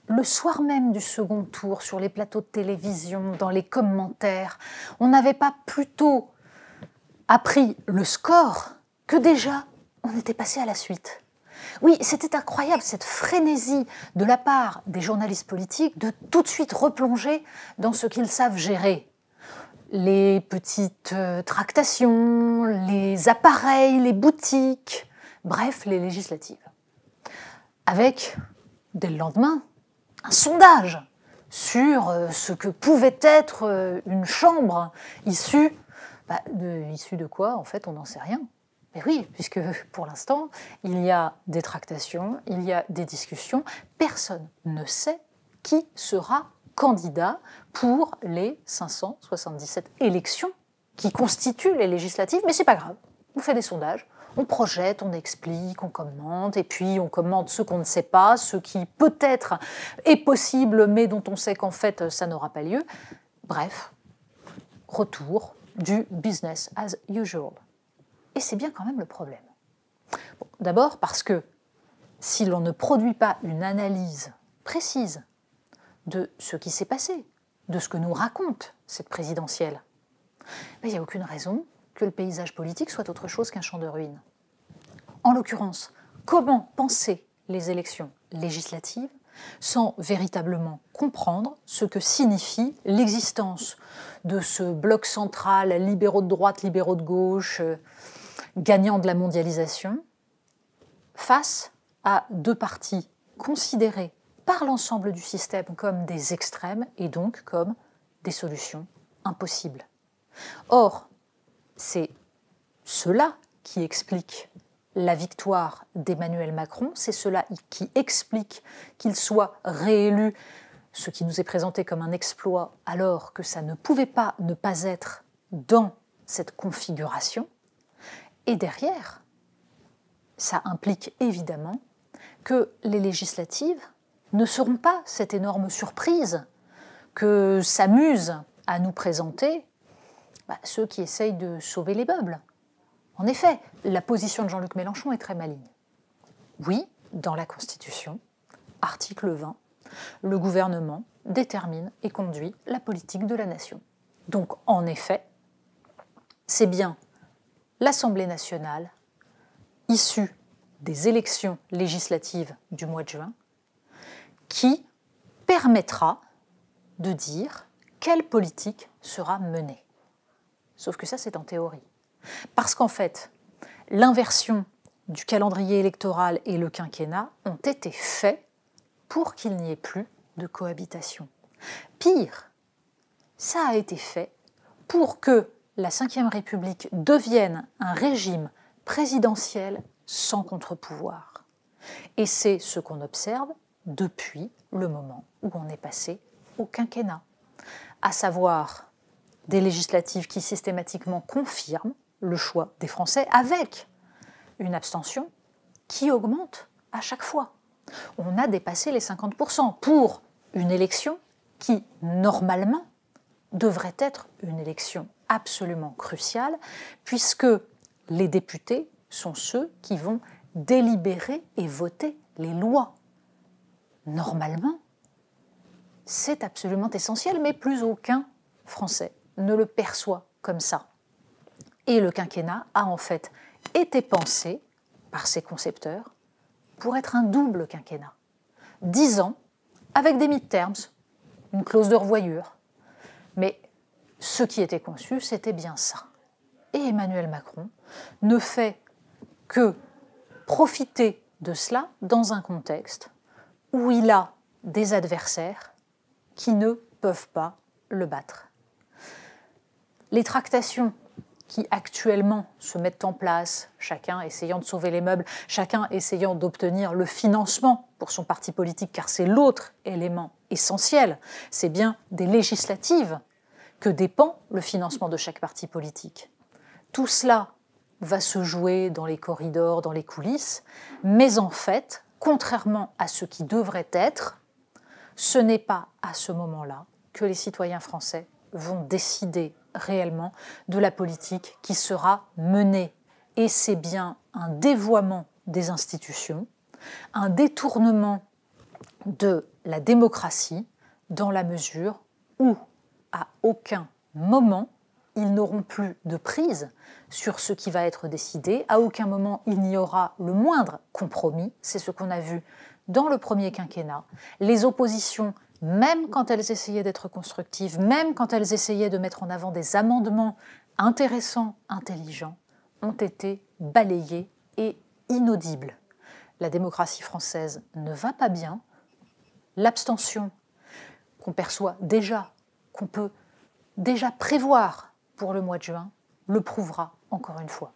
le soir même du second tour, sur les plateaux de télévision, dans les commentaires, on n'avait pas plutôt appris le score que déjà on était passé à la suite. Oui, c'était incroyable cette frénésie de la part des journalistes politiques de tout de suite replonger dans ce qu'ils savent gérer. Les petites tractations, les appareils, les boutiques, bref, les législatives. Avec, dès le lendemain, un sondage sur ce que pouvait être une chambre issue de quoi, en fait, on n'en sait rien. Mais oui, puisque pour l'instant, il y a des tractations, il y a des discussions, personne ne sait qui sera candidat pour les 577 élections qui constituent les législatives, mais c'est pas grave, on fait des sondages, on projette, on explique, on commente, et puis on commente ce qu'on ne sait pas, ce qui peut-être est possible, mais dont on sait qu'en fait ça n'aura pas lieu. Bref, retour du business as usual. Et c'est bien quand même le problème. Bon, d'abord parce que si l'on ne produit pas une analyse précise de ce qui s'est passé, de ce que nous raconte cette présidentielle, il n'y a aucune raison que le paysage politique soit autre chose qu'un champ de ruines. En l'occurrence, comment penser les élections législatives sans véritablement comprendre ce que signifie l'existence de ce bloc central, libéraux de droite, libéraux de gauche, gagnant de la mondialisation, face à deux partis considérés par l'ensemble du système comme des extrêmes et donc comme des solutions impossibles. Or, c'est cela qui explique la victoire d'Emmanuel Macron, c'est cela qui explique qu'il soit réélu, ce qui nous est présenté comme un exploit alors que ça ne pouvait pas ne pas être dans cette configuration. Et derrière, ça implique évidemment que les législatives ne seront pas cette énorme surprise que s'amusent à nous présenter ceux qui essayent de sauver les meubles. En effet, la position de Jean-Luc Mélenchon est très maligne. Oui, dans la Constitution, article 20, le gouvernement détermine et conduit la politique de la nation. Donc, en effet, c'est bien l'Assemblée nationale, issue des élections législatives du mois de juin, qui permettra de dire quelle politique sera menée. Sauf que ça, c'est en théorie. Parce qu'en fait, l'inversion du calendrier électoral et le quinquennat ont été faits pour qu'il n'y ait plus de cohabitation. Pire, ça a été fait pour que la Ve République devienne un régime présidentiel sans contre-pouvoir. Et c'est ce qu'on observe depuis le moment où on est passé au quinquennat, à savoir des législatives qui systématiquement confirment le choix des Français avec une abstention qui augmente à chaque fois. On a dépassé les 50% pour une élection qui, normalement, devrait être une élection absolument cruciale, puisque les députés sont ceux qui vont délibérer et voter les lois. Normalement, c'est absolument essentiel, mais plus aucun Français ne le perçoit comme ça. Et le quinquennat a en fait été pensé par ses concepteurs pour être un double quinquennat. 10 ans avec des midterms, une clause de revoyure. Mais ce qui était conçu, c'était bien ça. Et Emmanuel Macron ne fait que profiter de cela dans un contexte où il a des adversaires qui ne peuvent pas le battre. Les tractations qui actuellement se mettent en place, chacun essayant de sauver les meubles, chacun essayant d'obtenir le financement pour son parti politique, car c'est l'autre élément essentiel, c'est bien des législatives que dépend le financement de chaque parti politique. Tout cela va se jouer dans les corridors, dans les coulisses, mais en fait, contrairement à ce qui devrait être, ce n'est pas à ce moment-là que les citoyens français vont décider réellement de la politique qui sera menée. Et c'est bien un dévoiement des institutions, un détournement de la démocratie dans la mesure où, à aucun moment, ils n'auront plus de prise sur ce qui va être décidé. À aucun moment, il n'y aura le moindre compromis. C'est ce qu'on a vu dans le premier quinquennat. Les oppositions, même quand elles essayaient d'être constructives, même quand elles essayaient de mettre en avant des amendements intéressants, intelligents, ont été balayées et inaudibles. La démocratie française ne va pas bien. L'abstention qu'on perçoit déjà, qu'on peut déjà prévoir pour le mois de juin, le prouvera encore une fois.